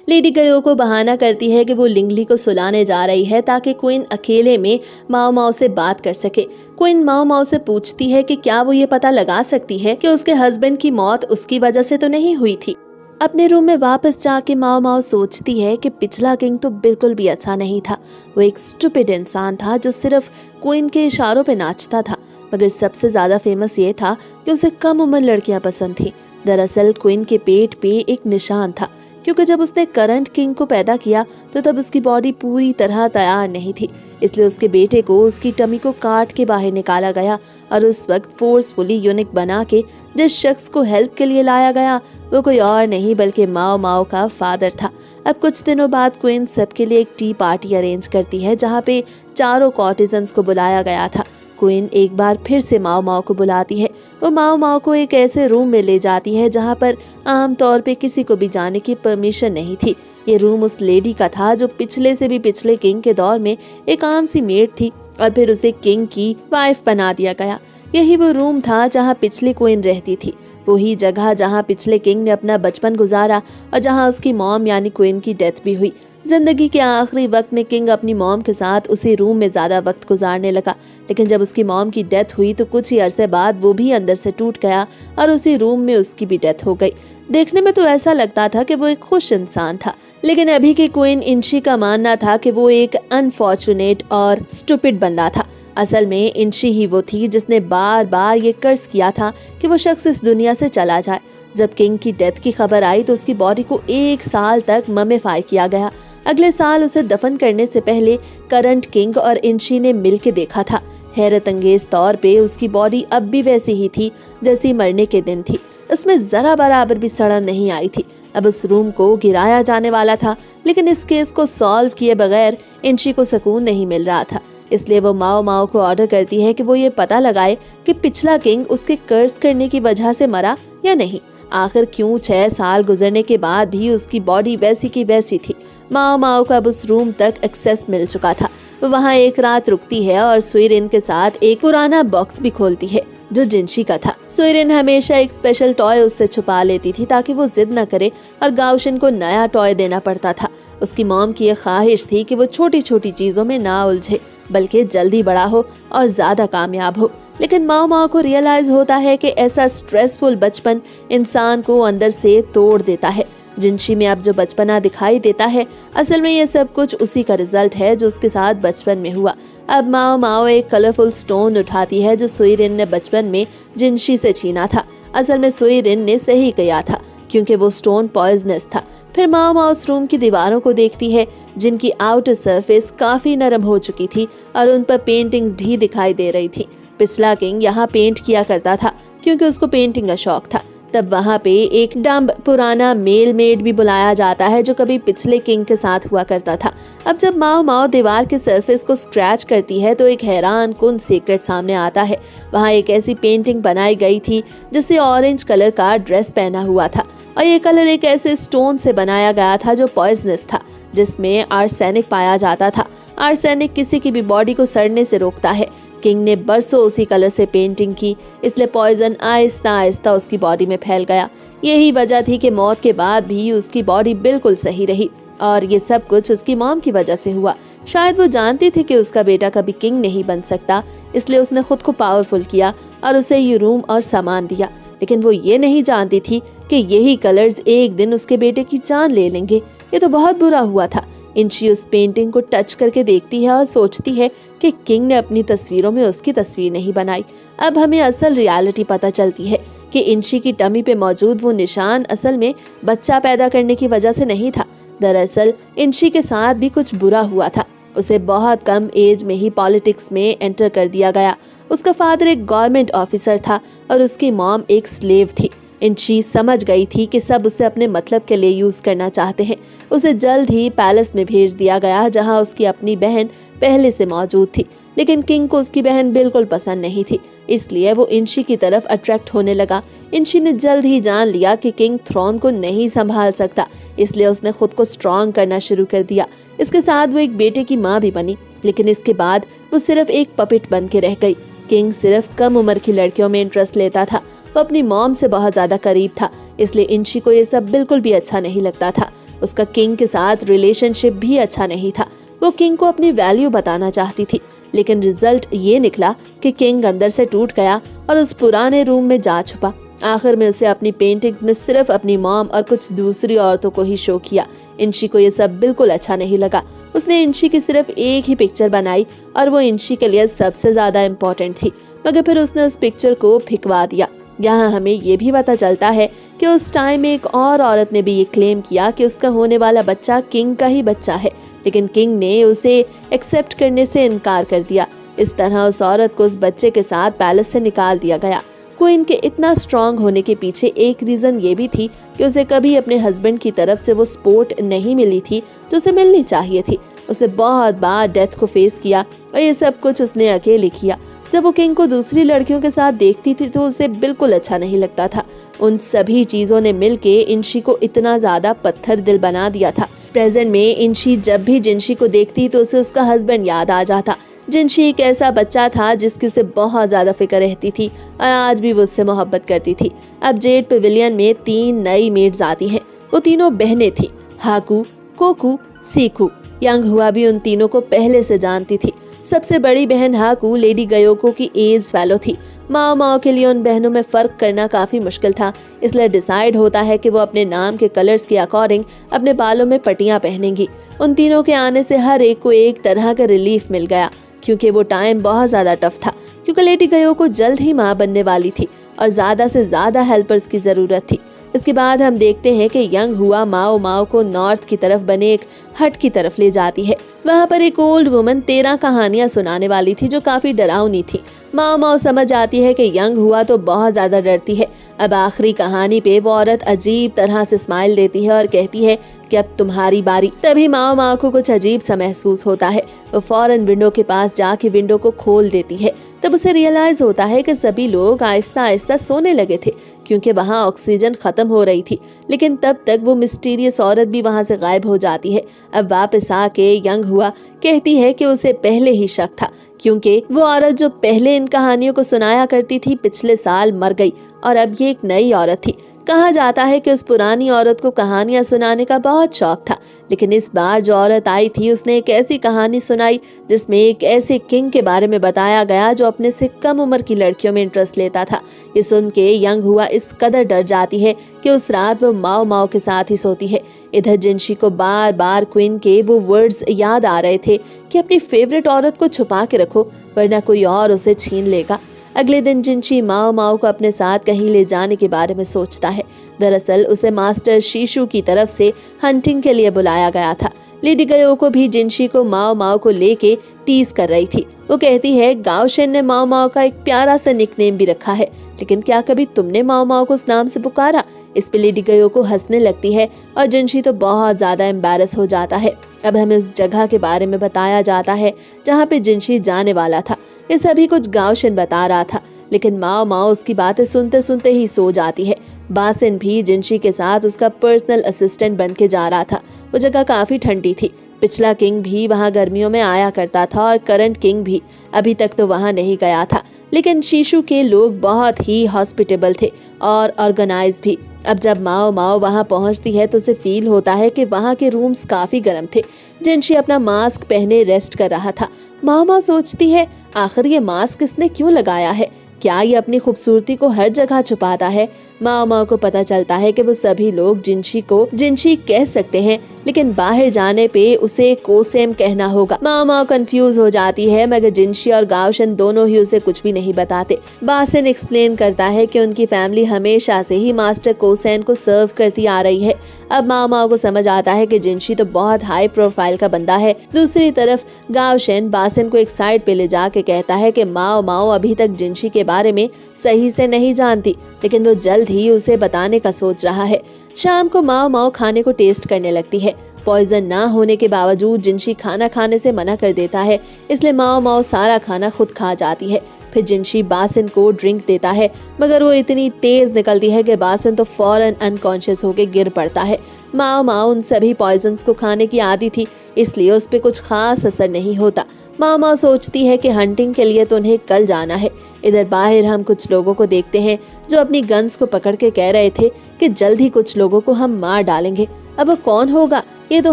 Lady गयो को बहाना करती है कि वो लिंगली को सुलाने जा रही है ताकि क्वीन अकेले में माओ माओ से बात कर सके। क्वीन माओ माओ से पूछती है कि क्या वो ये पता लगा सकती है कि उसके हस्बैंड की मौत उसकी वजह से तो नहीं हुई थी। अपने रूम में वापस जाके माओ माओ सोचती है कि पिछला किंग तो बिल्कुल भी अच्छा नहीं था। वो एक स्टूपिड इंसान था जो सिर्फ क्वीन के इशारों पे नाचता था। मगर सबसे ज्यादा फेमस ये था कि उसे कम उम्र लड़कियां पसंद थी। दरअसल क्वीन के पेट पे एक निशान था, क्योंकि जब उसने करंट किंग को पैदा किया तो तब उसकी बॉडी पूरी तरह तैयार नहीं थी। इसलिए उसके बेटे को उसकी टमी को काट के बाहर निकाला गया और उस वक्त फोर्सफुली यूनिक बना के जिस शख्स को हेल्प के लिए लाया गया वो कोई और नहीं बल्कि माओ माओ का फादर था। अब कुछ दिनों बाद क्वीन सबके लिए एक टी पार्टी अरेंज करती है जहाँ पे चारों कॉर्टिजन्स को बुलाया गया था। क्वीन एक बार फिर से माओ माओ को बुलाती है। वो माओ माओ को एक ऐसे रूम में ले जाती है जहाँ पर आम तौर पे किसी को भी जाने की परमिशन नहीं थी। ये रूम उस लेडी का था जो पिछले से भी पिछले किंग के दौर में एक आम सी मेड थी और फिर उसे किंग की वाइफ बना दिया गया। यही वो रूम था जहाँ पिछली क्वीन रहती थी, वही जगह जहाँ पिछले किंग ने अपना बचपन गुजारा और जहाँ उसकी मॉम यानी क्वीन की डेथ भी हुई। जिंदगी के आखिरी वक्त में किंग अपनी मॉम के साथ उसी रूम में ज्यादा वक्त गुजारने लगा, लेकिन जब उसकी मॉम की डेथ हुई तो कुछ ही अरसे बाद वो भी अंदर से टूट गया और उसी रूम में उसकी भी डेथ हो गई। देखने में तो ऐसा लगता था कि वो एक खुश इंसान था, लेकिन अभी की क्वीन इंशी का मानना था कि वो एक अनफॉर्चुनेट और स्टूपिड बंदा था। असल में इंशी ही वो थी जिसने बार बार ये कर्ज किया था कि वो शख्स इस दुनिया से चला जाए। जब किंग की डेथ की खबर आई तो उसकी बॉडी को 1 साल तक ममेफाई किया गया। अगले साल उसे दफन करने से पहले करंट किंग और इंशी ने मिल के देखा था। हैरत अंगेज तौर पे उसकी बॉडी अब भी वैसी ही थी जैसी मरने के दिन थी। उसमें जरा बराबर भी सड़न नहीं आई थी। अब उस रूम को गिराया जाने वाला था, लेकिन इस केस को सॉल्व किए बगैर इंशी को सुकून नहीं मिल रहा था। इसलिए वो माओ माओ को ऑर्डर करती है कि वो ये पता लगाए कि पिछला किंग उसके कर्ज करने की वजह से मरा या नहीं। आखिर क्यों 6 साल गुजरने के बाद भी उसकी बॉडी वैसी की वैसी थी। माओ माओ को अब उस रूम तक एक्सेस मिल चुका था। वो वहाँ एक रात रुकती है और सुइरिन के साथ एक पुराना बॉक्स भी खोलती है जो जिंशी का था। सुइरिन हमेशा एक स्पेशल टॉय उससे छुपा लेती थी ताकि वो जिद न करे और गाउशन को नया टॉय देना पड़ता था। उसकी मॉम की यह ख्वाहिश थी कि वो छोटी छोटी चीजों में ना उलझे, बल्कि जल्दी बड़ा हो और ज्यादा कामयाब हो। लेकिन माओ माओ को रियलाइज होता है कि ऐसा स्ट्रेसफुल बचपन इंसान को अंदर से तोड़ देता है। जिंशी में अब जो बचपना दिखाई देता है, असल में ये सब कुछ उसी का रिजल्ट है जो उसके साथ बचपन में हुआ। अब माओ माओ एक कलरफुल स्टोन उठाती है जो सुइरिन ने बचपन में जिंशी से छीना था। असल में सुइरिन ने सही किया था क्योंकि वो स्टोन पॉइजनस था। फिर माओ माओ उस रूम की दीवारों को देखती है जिनकी आउटर सरफेस काफी नरम हो चुकी थी और उन पर पेंटिंग्स भी दिखाई दे रही थी। पिछला किंग यहाँ पेंट किया करता था क्योंकि उसको पेंटिंग का शौक था। तब वहाँ पे एक डम्ब पुराना मेल मेड भी बुलाया जाता है जो कभी पिछले किंग के साथ हुआ करता था। अब जब माओ माओ दीवार के सरफेस को स्क्रैच करती है तो एक हैरान कुन सीक्रेट सामने आता है। वहाँ एक ऐसी पेंटिंग बनाई गई थी जिसे ऑरेंज कलर का ड्रेस पहना हुआ था और ये कलर एक ऐसे स्टोन से बनाया गया था जो पॉइजनस था, जिसमें आर्सेनिक पाया जाता था। आर्सेनिक किसी की भी बॉडी को सड़ने से रोकता है। किंग ने बरसों उसी कलर से पेंटिंग की, इसलिए पॉइजन आहिस्ता आहिस्ता उसकी बॉडी में फैल गया। यही वजह थी कि मौत के बाद भी उसकी बॉडी बिल्कुल सही रही और ये सब कुछ उसकी मॉम की वजह से हुआ। शायद वो जानती थी कि उसका बेटा कभी किंग नहीं बन सकता, इसलिए उसने खुद को पावरफुल किया और उसे ये रूम और सामान दिया। लेकिन वो ये नहीं जानती थी कि यही कलर्स एक दिन उसके बेटे की जान ले लेंगे। ये तो बहुत बुरा हुआ था। इंशी उस पेंटिंग को टच करके देखती है और सोचती है कि किंग ने अपनी तस्वीरों में उसकी तस्वीर नहीं बनाई। अब हमें असल रियलिटी पता चलती है कि इंशी की टमी पे मौजूद वो निशान असल में बच्चा पैदा करने की वजह से नहीं था। दरअसल इंशी के साथ भी कुछ बुरा हुआ था। उसे बहुत कम एज में ही पॉलिटिक्स में एंटर कर दिया गया। उसका फादर एक गवर्नमेंट ऑफिसर था और उसकी मॉम एक स्लेव थी। इंशी समझ गई थी कि सब उसे अपने मतलब के लिए यूज करना चाहते हैं। उसे जल्द ही पैलेस में भेज दिया गया जहां उसकी अपनी बहन पहले से मौजूद थी, लेकिन किंग को उसकी बहन बिल्कुल पसंद नहीं थी, इसलिए वो इंशी की तरफ अट्रैक्ट होने लगा। इंशी ने जल्द ही जान लिया कि किंग थ्रोन को नहीं संभाल सकता, इसलिए उसने खुद को स्ट्रॉन्ग करना शुरू कर दिया। इसके साथ वो एक बेटे की माँ भी बनी, लेकिन इसके बाद वो सिर्फ एक पपेट बन के रह गई। किंग सिर्फ कम उम्र की लड़कियों में इंटरेस्ट लेता था। वो अपनी मॉम से बहुत ज्यादा करीब था, इसलिए इंशी को ये सब बिल्कुल भी अच्छा नहीं लगता था। उसका किंग के साथ रिलेशनशिप भी अच्छा नहीं था। वो किंग को अपनी वैल्यू बताना चाहती थी, लेकिन रिजल्ट ये निकला कि किंग अंदर से टूट गया और उस पुराने रूम में जा छुपा। आखिर में उसे अपनी पेंटिंग्स में सिर्फ अपनी मॉम और कुछ दूसरी औरतों को ही शो किया। इंशी को ये सब बिल्कुल अच्छा नहीं लगा। उसने इंशी की सिर्फ एक ही पिक्चर बनाई और वो इंशी के लिए सबसे ज्यादा इम्पोर्टेंट थी, मगर फिर उसने उस पिक्चर को फिकवा दिया। यहाँ हमें ये भी पता चलता है कि उस टाइम एक और औरत ने भी ये क्लेम किया कि उसका होने वाला बच्चा किंग का ही बच्चा है, लेकिन किंग ने उसे एक्सेप्ट करने से इनकार कर दिया। इस तरह उस औरत को उस बच्चे के साथ पैलेस से निकाल दिया गया। क्वीन के इतना स्ट्रांग होने के पीछे एक रीजन ये भी थी कि उसे कभी अपने हस्बैंड की तरफ से वो सपोर्ट नहीं मिली थी जो उसे मिलनी चाहिए थी। उसने बहुत बार डेथ को फेस किया और ये सब कुछ उसने अकेले किया। जब वो किंग को दूसरी लड़कियों के साथ देखती थी तो उसे बिल्कुल अच्छा नहीं लगता था। उन सभी चीजों ने मिलके इंशी को इतना ज्यादा पत्थर दिल बना दिया था। प्रेजेंट में इंशी जब भी जिनशी को देखती तो उसे उसका हस्बैंड याद आ जाता। जिनशी एक ऐसा बच्चा था जिसकी उसे बहुत ज्यादा फिक्र रहती थी और आज भी वो उससे मोहब्बत करती थी। अब जेड पेविलियन में 3 नई मेड्स आती हैं। वो तीनों बहनें थी, हाकू, कोकू, सीकू। यंग हुआ भी उन तीनों को पहले से जानती थी। सबसे बड़ी बहन हाकू लेडी गयोको की एज फेलो थी। माओ माओ के लिए उन बहनों में फर्क करना काफी मुश्किल था, इसलिए डिसाइड होता है कि वो अपने नाम के कलर्स के अकॉर्डिंग अपने बालों में पट्टियां पहनेंगी। उन तीनों के आने से हर एक को एक तरह का रिलीफ मिल गया, क्योंकि वो टाइम बहुत ज्यादा टफ था, क्योंकि लेडी गयोको जल्द ही माँ बनने वाली थी और ज्यादा से ज्यादा हेल्पर्स की जरूरत थी। इसके बाद हम देखते हैं कि यंग हुआ माओ माओ को नॉर्थ की तरफ बने एक हट की तरफ ले जाती है। वहाँ पर एक ओल्ड वुमन 13 कहानियां सुनाने वाली थी जो काफी डरावनी थी। माओ माओ समझ आती है कि यंग हुआ तो बहुत ज्यादा डरती है। अब आखिरी कहानी पे वो औरत अजीब तरह से स्माइल देती है और कहती है कि अब तुम्हारी बारी। तभी माओ माओ को कुछ अजीब सा महसूस होता है। वो फौरन विंडो के पास जाके विंडो को खोल देती है। तब उसे रियलाइज होता है कि सभी लोग आहिस्ता आहिस्ता सोने लगे थे, क्योंकि वहाँ ऑक्सीजन खत्म हो रही थी। लेकिन तब तक वो मिस्टीरियस औरत भी वहाँ से गायब हो जाती है। अब वापस आके यंग हुआ कहती है कि उसे पहले ही शक था, क्योंकि वो औरत जो पहले इन कहानियों को सुनाया करती थी पिछले साल मर गई और अब ये एक नई औरत थी। कहा जाता है कि उस पुरानी औरत को कहानियां सुनाने का बहुत शौक था, लेकिन इस बार जो औरत आई थी उसने एक ऐसी कहानी सुनाई जिसमें एक ऐसे किंग के बारे में बताया गया जो अपने से कम उम्र की लड़कियों में इंटरेस्ट लेता था। ये सुन के यंग हुआ इस कदर डर जाती है कि उस रात वो माओ माओ के साथ ही सोती है। इधर जिनशी को बार बार क्वीन के वो वर्ड्स याद आ रहे थे कि अपनी फेवरेट औरत को छुपा के रखो, वरना कोई और उसे छीन लेगा। अगले दिन जिनशी माओ माओ को अपने साथ कहीं ले जाने के बारे में सोचता है। दरअसल उसे मास्टर शीशु की तरफ से हंटिंग के लिए बुलाया गया था। लेडी गयोको भी जिनशी को माओ माओ को लेके टीज कर रही थी। वो कहती है, गाओशेन ने माओ माओ का एक प्यारा सा निकनेम भी रखा है, लेकिन क्या कभी तुमने माओ माओ को उस नाम से पुकारा? इस पे लेडी गयोको हंसने लगती है और जिनशी तो बहुत ज्यादा एम्बैरस हो जाता है। अब हमें उस जगह के बारे में बताया जाता है जहाँ पे जिनशी जाने वाला था। ये सभी कुछ गाओशेन बता रहा था, लेकिन माओ माओ उसकी बातें सुनते सुनते ही सो जाती है। बासिन भी जिनशी के साथ उसका पर्सनल असिस्टेंट बन के जा रहा था। वो जगह काफी ठंडी थी। पिछला किंग भी वहाँ गर्मियों में आया करता था और करंट किंग भी अभी तक तो वहाँ नहीं गया था, लेकिन शीशु के लोग बहुत ही हॉस्पिटेबल थे और ऑर्गेनाइज भी। अब जब माओ माओ वहाँ पहुँचती है तो उसे फील होता है कि वहाँ के रूम्स काफी गर्म थे। जिनशी अपना मास्क पहने रेस्ट कर रहा था। माओ माओ सोचती है, आखिर ये मास्क इसने क्यों लगाया है? क्या ये अपनी खूबसूरती को हर जगह छुपाता है? माओ माओ को पता चलता है कि वो सभी लोग जिनशी को जिनशी कह सकते हैं, लेकिन बाहर जाने पे उसे कोसेम कहना होगा। माओ माओ कंफ्यूज हो जाती है, मगर जिनशी और गाओशन दोनों ही उसे कुछ भी नहीं बताते। बासिन एक्सप्लेन करता है कि उनकी फैमिली हमेशा से ही मास्टर कोसेन को सर्व करती आ रही है। अब माओ माओ को समझ आता है कि जिनशी तो बहुत हाई प्रोफाइल का बंदा है। दूसरी तरफ गाओशन बासिन को एक साइड पे ले जाके कहता है कि माओ माओ अभी तक जिनशी के बारे में सही से नहीं जानती, लेकिन वो जल्द ही उसे बताने का सोच रहा है। शाम को माओ माओ खाने को टेस्ट करने लगती है। पॉइजन ना होने के बावजूद जिनशी खाना खाने से मना कर देता है, इसलिए माओ माओ सारा खाना खुद खा जाती है। फिर जिनशी बासिन को ड्रिंक देता है, मगर वो इतनी तेज निकलती है कि बासिन तो फौरन अनकॉन्शियस होकर गिर पड़ता है। माओ माओ उन सभी पॉइजन्स को खाने की आदी थी, इसलिए उस पर कुछ खास असर नहीं होता। माओ माओ सोचती है कि हंटिंग के लिए तो उन्हें कल जाना है। इधर बाहर हम कुछ लोगों को देखते हैं जो अपनी गन्स को पकड़ के कह रहे थे कि जल्द ही कुछ लोगों को हम मार डालेंगे। अब वो कौन होगा ये तो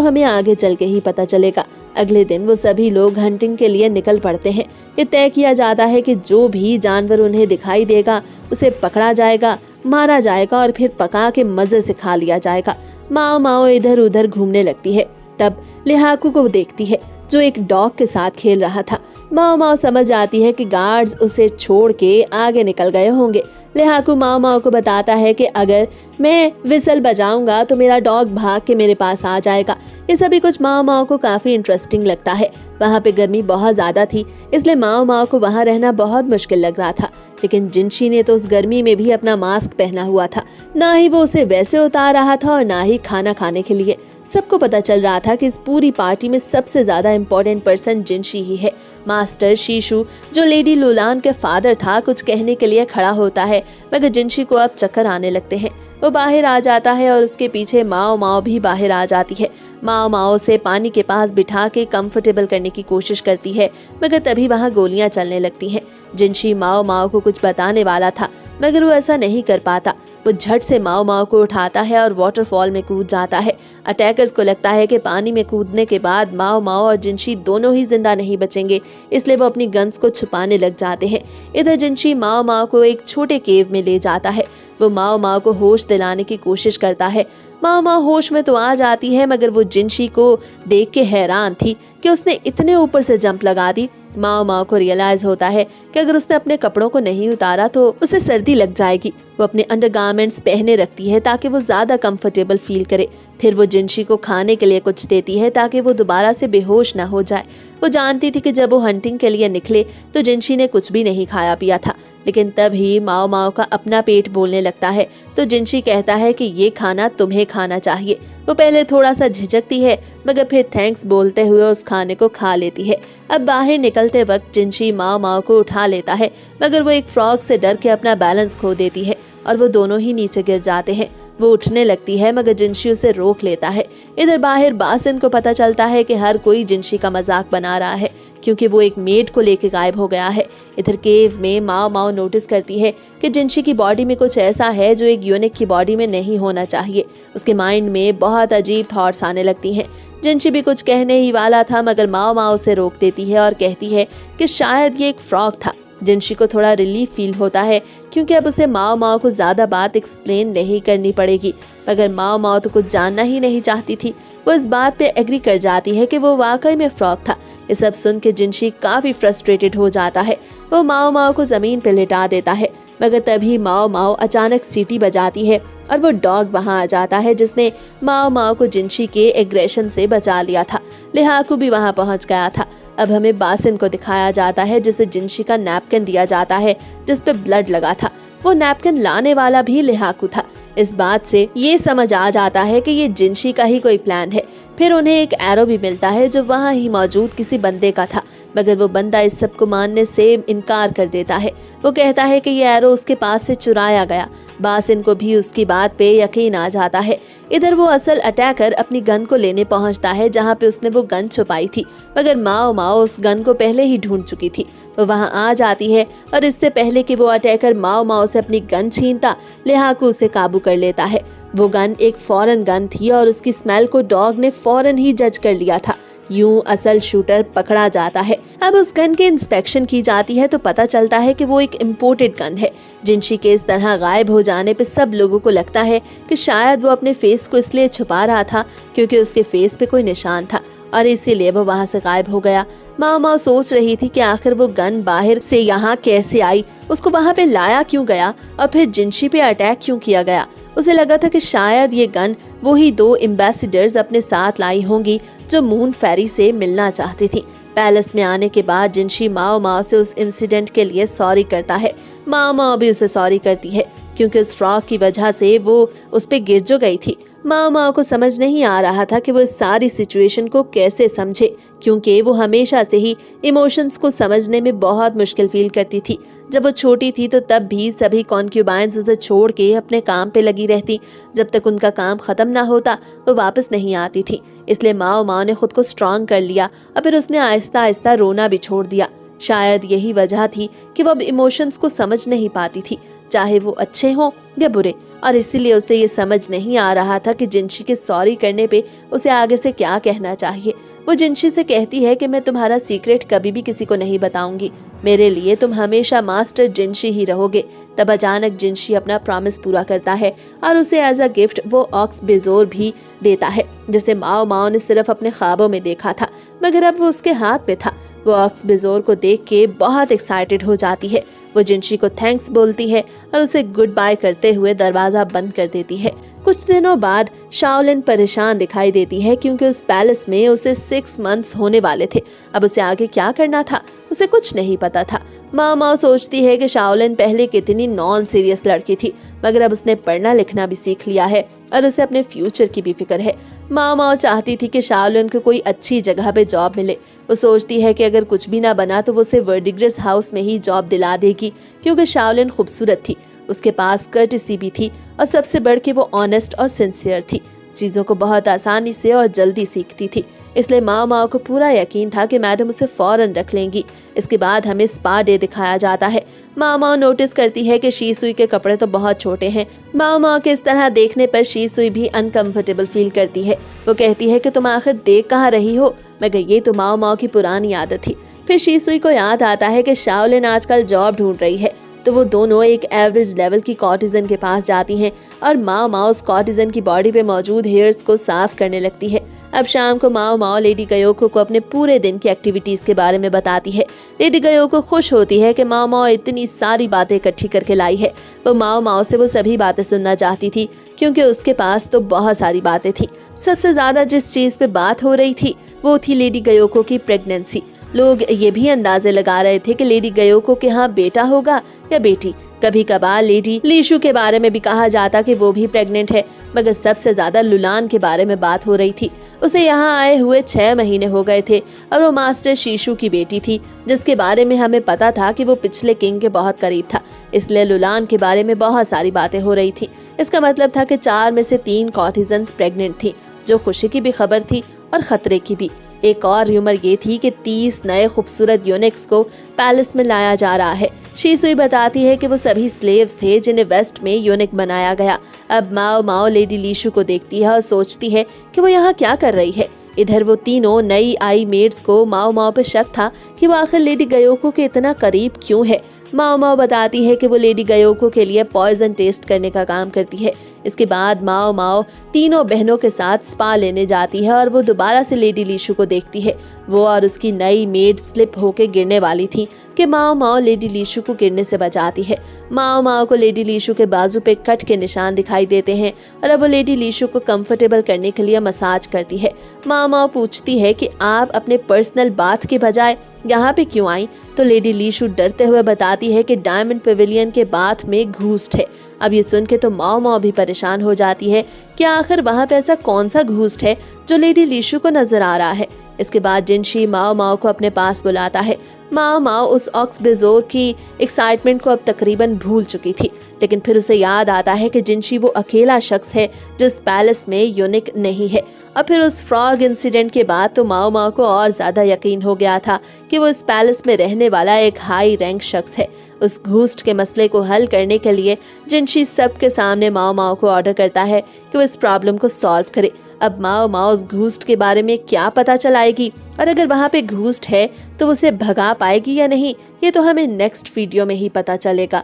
हमें आगे चल के ही पता चलेगा। अगले दिन वो सभी लोग हंटिंग के लिए निकल पड़ते हैं। ये तय किया जाता है कि जो भी जानवर उन्हें दिखाई देगा उसे पकड़ा जाएगा, मारा जाएगा और फिर पका के मजे से खा लिया जाएगा। माओ माओ इधर उधर घूमने लगती है। तब लिहाकू को देखती है जो एक डॉग के साथ खेल रहा था। माओ माओ समझ जाती है कि गार्ड्स उसे छोड़ के आगे निकल गए होंगे। लिहाकू माओ माओ को बताता है कि अगर मैं विसल बजाऊंगा तो मेरा डॉग भाग के मेरे पास आ जाएगा। ये सभी कुछ माओ माओ को काफी इंटरेस्टिंग लगता है। वहाँ पे गर्मी बहुत ज्यादा थी, इसलिए माओ माओ को वहाँ रहना बहुत मुश्किल लग रहा था। लेकिन जिनशी ने तो उस गर्मी में भी अपना मास्क पहना हुआ था। ना ही वो उसे वैसे उतार रहा था और ना ही खाना खाने के लिए। सबको पता चल रहा था कि इस पूरी पार्टी में सबसे ज्यादा इम्पोर्टेंट पर्सन जिनशी ही है। मास्टर शीशु जो लेडी लुलान के फादर था कुछ कहने के लिए खड़ा होता है, मगर जिनशी को अब चक्कर आने लगते हैं। वो बाहर आ जाता है और उसके पीछे माओ माओ भी बाहर आ जाती है। माओ माओ से पानी के पास बिठा के कंफर्टेबल करने की कोशिश करती है, मगर तभी वहाँ गोलियां चलने लगती हैं। जिनशी माओ माओ को कुछ बताने वाला था, मगर वो ऐसा नहीं कर पाता। वो झट से माओ माओ को उठाता है और वाटरफॉल में कूद जाता है। अटैकर्स को लगता है कि पानी में कूदने के बाद माओ माओ और जिनशी दोनों ही जिंदा नहीं बचेंगे, इसलिए वो अपनी गन्स को छुपाने लग जाते हैं। इधर जिनशी माओ माओ को एक छोटे केव में ले जाता है। वो माओ माओ को होश दिलाने की कोशिश करता है। माओ माओ होश में तो आ जाती है, मगर वो जिनशी को देख के हैरान थी कि उसने इतने ऊपर से जंप लगा दी। माओ माओ को रियलाइज होता है कि अगर उसने अपने कपड़ों को नहीं उतारा तो उसे सर्दी लग जाएगी। वो अपने अंडरगारमेंट्स पहने रखती है ताकि वो ज्यादा कंफर्टेबल फील करे। फिर वो जिनशी को खाने के लिए कुछ देती है ताकि वो दोबारा से बेहोश ना हो जाए। वो जानती थी कि जब वो हंटिंग के लिए निकले तो जिनशी ने कुछ भी नहीं खाया पिया था, लेकिन तभी माओ माओ का अपना पेट बोलने लगता है। तो जिनशी कहता है कि ये खाना तुम्हें खाना चाहिए। वो पहले थोड़ा सा झिझकती है, मगर फिर थैंक्स बोलते हुए उस खाने को खा लेती है। अब बाहर निकलते वक्त जिनशी माओ माओ को उठा लेता है, मगर वो एक फ्रॉग से डर के अपना बैलेंस खो देती है और वो दोनों ही नीचे गिर जाते हैं। वो उठने लगती है, मगर जिनशी उसे रोक लेता है। इधर बाहर बासिन को पता चलता है कि हर कोई जिनशी का मजाक बना रहा है, क्योंकि वो एक मेड को लेके गायब हो गया है। इधर केव में माओ माओ नोटिस करती है कि जिनशी की बॉडी में कुछ ऐसा है जो एक यूनिक की बॉडी में नहीं होना चाहिए। उसके माइंड में बहुत अजीब थॉट्स आने लगती हैं। जिनशी भी कुछ कहने ही वाला था, मगर माओ माओ उसे रोक देती है और कहती है कि शायद ये एक फ्रॉग था। जिनशी को थोड़ा रिलीफ फील होता है, क्योंकि अब उसे माओ माओ को ज्यादा बात एक्सप्लेन नहीं करनी पड़ेगी। मगर माओ माओ तो कुछ जानना ही नहीं चाहती थी। वो इस बात पे एग्री कर जाती है कि वो वाकई में फ्रॉग था। ये सब सुन के जिनशी काफी फ्रस्ट्रेटेड हो जाता है। वो माओ माओ को जमीन पे लिटा देता है, मगर तभी माओ माओ अचानक सीटी बजाती है और वो डॉग वहां आ जाता है जिसने माओ माओ को जिनशी के एग्रेशन से बचा लिया था। लिहाकू भी वहां पहुंच गया था। अब हमें बासिन को दिखाया जाता है जिसे जिनशी का नैपकिन दिया जाता है जिस पे ब्लड लगा था। वो नैपकिन लाने वाला भी लिहाकू था। इस बात से ये समझ आ जाता है कि ये जिनशी का ही कोई प्लान है। फिर उन्हें एक एरो भी मिलता है जो वहाँ ही मौजूद किसी बंदे का था, मगर वो बंदा इस सब को मानने से इनकार कर देता है। वो कहता है कि ये एरो उसके पास से चुराया गया। बासिन को भी उसकी बात पे यकीन आ जाता है। इधर वो असल अटैकर अपनी गन को लेने पहुंचता है जहाँ पे उसने वो गन छुपाई थी, मगर माओ माओ उस गन को पहले ही ढूंढ चुकी थी। वो वहाँ आ जाती है और इससे पहले कि वो अटैकर माओ माओ से अपनी गन छीनता, लिहाकू उसे काबू कर लेता है। वो गन एक फॉरेन गन थी और उसकी स्मेल को डॉग ने फौरन ही जज कर लिया था। यूं असल शूटर पकड़ा जाता है। अब उस गन की इंस्पेक्शन की जाती है तो पता चलता है कि वो एक इम्पोर्टेड गन है। जिनशी के इस तरह गायब हो जाने पे सब लोगों को लगता है कि शायद वो अपने फेस को इसलिए छुपा रहा था क्योंकि उसके फेस पे कोई निशान था और इसीलिए वो वहाँ से गायब हो गया। माओ माओ सोच रही थी कि आखिर वो गन बाहर से यहाँ कैसे आई, उसको वहाँ पे लाया क्यों गया और फिर जिनशी पे अटैक क्यों किया गया। उसे लगा था कि शायद ये गन वो ही 2 एम्बेसडर्स अपने साथ लाई होंगी जो मून फेरी से मिलना चाहती थी। पैलेस में आने के बाद जिनशी माओ माओ से उस इंसिडेंट के लिए सॉरी करता है। माओ माओ भी उसे सॉरी करती है क्योंकि उस फ्रॉग की वजह से वो उस पे गिर जो गई थी। माओ माओ को समझ नहीं आ रहा था कि वो इस सारी सिचुएशन को कैसे समझे, क्योंकि वो हमेशा से ही इमोशंस को समझने में बहुत मुश्किल फील करती थी। जब वो छोटी थी तो तब भी सभी कॉन्क्यूबाइंस उसे छोड़ के अपने काम पे लगी रहती। जब तक उनका काम खत्म ना होता वो वापस नहीं आती थी। इसलिए माओ माओ ने खुद को स्ट्रांग कर लिया और फिर उसने आहिस्ता आहिस्ता रोना भी छोड़ दिया। शायद यही वजह थी कि वो अब इमोशंस को समझ नहीं पाती थी, चाहे वो अच्छे हों या बुरे। और इसीलिए उसे ये समझ नहीं आ रहा था कि जिनशी के सॉरी करने पे उसे आगे से क्या कहना चाहिए। वो जिनशी से कहती है कि मैं तुम्हारा सीक्रेट कभी भी किसी को नहीं बताऊंगी, मेरे लिए तुम हमेशा मास्टर जिनशी ही रहोगे। तब अचानक जिनशी अपना प्रॉमिस पूरा करता है और उसे एज अ गिफ्ट वो ऑक्स बेजोर भी देता है, जिसे माओ माओ ने सिर्फ अपने ख्वाबों में देखा था, मगर अब वो उसके हाथ में था। वो ऑक्स बेजोर को देख के बहुत एक्साइटेड हो जाती है। वो जिनशी को थैंक्स बोलती है और उसे गुड बाय करते हुए दरवाजा बंद कर देती है। कुछ दिनों बाद शाओलिन परेशान दिखाई देती है क्योंकि उस पैलेस में उसे 6 मंथ्स होने वाले थे। अब उसे आगे क्या करना था उसे कुछ नहीं पता था। माओ माओ सोचती है कि शाओलिन पहले कितनी नॉन सीरियस लड़की थी, मगर अब उसने पढ़ना लिखना भी सीख लिया है और उसे अपने फ्यूचर की भी फिक्र है। माओ माओ चाहती थी कि शाओलिन को कोई अच्छी जगह पे जॉब मिले। वो सोचती है कि अगर कुछ भी ना बना तो वो उसे वर्डिग्रेस हाउस में ही जॉब दिला देगी, क्योंकि शाओलिन खूबसूरत थी, उसके पास कर्टेसी भी थी और सबसे बढ़ के वो ऑनेस्ट और सिंसियर थी। चीजों को बहुत आसानी से और जल्दी सीखती थी, इसलिए माओ माओ को पूरा यकीन था कि मैडम उसे फौरन रख लेंगी। इसके बाद हमें स्पा डे दिखाया जाता है। माओ माओ नोटिस करती है कि शी सुई के कपड़े तो बहुत छोटे हैं। माओ माओ के इस तरह देखने पर शी सुई भी अनकंफर्टेबल फील करती है। वो कहती है कि तुम आखिर देख कहाँ रही हो, मगर ये तो माओ माओ की पुरानी आदत थी। फिर शी सुई को याद आता है कि शाओलिन आजकल जॉब ढूंढ रही है, तो वो दोनों एक एवरेज लेवल की कॉर्टिजन के पास जाती हैं और माओ माओ उस कॉर्टिजन की बॉडी पे मौजूद हेयर्स को साफ करने लगती है। अब शाम को माओ माओ लेडी गयोको को अपने पूरे दिन की एक्टिविटीज के बारे में बताती है। लेडी गयोको खुश होती है कि माओ माओ इतनी सारी बातें इकट्ठी करके लाई है। वो माओ माओ से वो सभी बातें सुनना चाहती थी, क्योंकि उसके पास तो बहुत सारी बातें थी। सबसे ज्यादा जिस चीज पे बात हो रही थी वो थी लेडी गयोको की प्रेगनेंसी। लोग ये भी अंदाजे लगा रहे थे कि लेडी गयोको के यहाँ बेटा होगा या बेटी। कभी कभार लेडी लीशु के बारे में भी कहा जाता कि वो भी प्रेग्नेंट है, मगर सबसे ज्यादा लुलान के बारे में बात हो रही थी। उसे यहाँ आए हुए 6 महीने हो गए थे और वो मास्टर शीशु की बेटी थी, जिसके बारे में हमें पता था कि वो पिछले किंग के बहुत करीब था। इसलिए लुलान के बारे में बहुत सारी बातें हो रही थी। इसका मतलब था कि 4 में से 3 कॉर्टिजन्स प्रेग्नेंट थी, जो खुशी की भी खबर थी और खतरे की भी। एक और र्यूमर ये थी कि 30 नए खूबसूरत यूनिक्स को पैलेस में लाया जा रहा है। शी सुई बताती है कि वो सभी स्लेव्स थे जिन्हें वेस्ट में यूनिक बनाया गया। अब माओ माओ लेडी लीशु को देखती है और सोचती है कि वो यहाँ क्या कर रही है। इधर वो तीनों नई आई मेड्स को माओ माओ पे शक था कि वो आखिर लेडी गयोको के इतना करीब क्यों है। माओ माओ बताती है कि वो लेडी गयोको के लिए पॉइजन टेस्ट करने का काम करती है। इसके बाद माओ माओ तीनों बहनों के साथ स्पा लेने जाती है और वो दोबारा से लेडी लीशु को देखती है। वो और उसकी नई मेड स्लिप होके गिरने वाली थी कि माओ माओ लेडी लीशु को गिरने से बचाती है। माओ माओ को लेडी लीशु के बाजू पे कट के निशान दिखाई देते हैं और अब वो लेडी लीशु को कंफर्टेबल करने के लिए मसाज करती है। माओ माओ पूछती है कि आप अपने पर्सनल बाथ के बजाय यहाँ पे क्यों आई, तो लेडी लीशु डरते हुए बताती है कि डायमंड पेविलियन के बाथ में घूस्ट है। अब ये सुन के तो माओ माओ भी परेशान हो जाती है कि आखिर वहाँ पे ऐसा कौन सा घूस्ट है जो लेडी लीशु को नजर आ रहा है। इसके बाद जिनशी माओ माओ को अपने पास बुलाता है। माओ माओ उस ऑक्स बेजोर की एक्साइटमेंट को अब तकरीबन भूल चुकी थी, लेकिन फिर उसे याद आता है कि जिनशी वो अकेला शख्स है जो इस पैलेस में यूनिक नहीं है। और फिर उस फ्रॉग इंसिडेंट के बाद तो माओ माओ को और ज्यादा यकीन हो गया था कि वो इस पैलेस में रहने वाला एक हाई रैंक शख्स है। उस घूस्ट के मसले को हल करने के लिए जिनशी सबके सामने माओ माओ को ऑर्डर करता है कि वो इस प्रॉब्लम को सॉल्व करे। अब माओ माओ उस घूस्ट के बारे में क्या पता चलाएगी, और अगर वहाँ पे घूस्ट है तो उसे भगा पाएगी या नहीं, ये तो हमें नेक्स्ट वीडियो में ही पता चलेगा।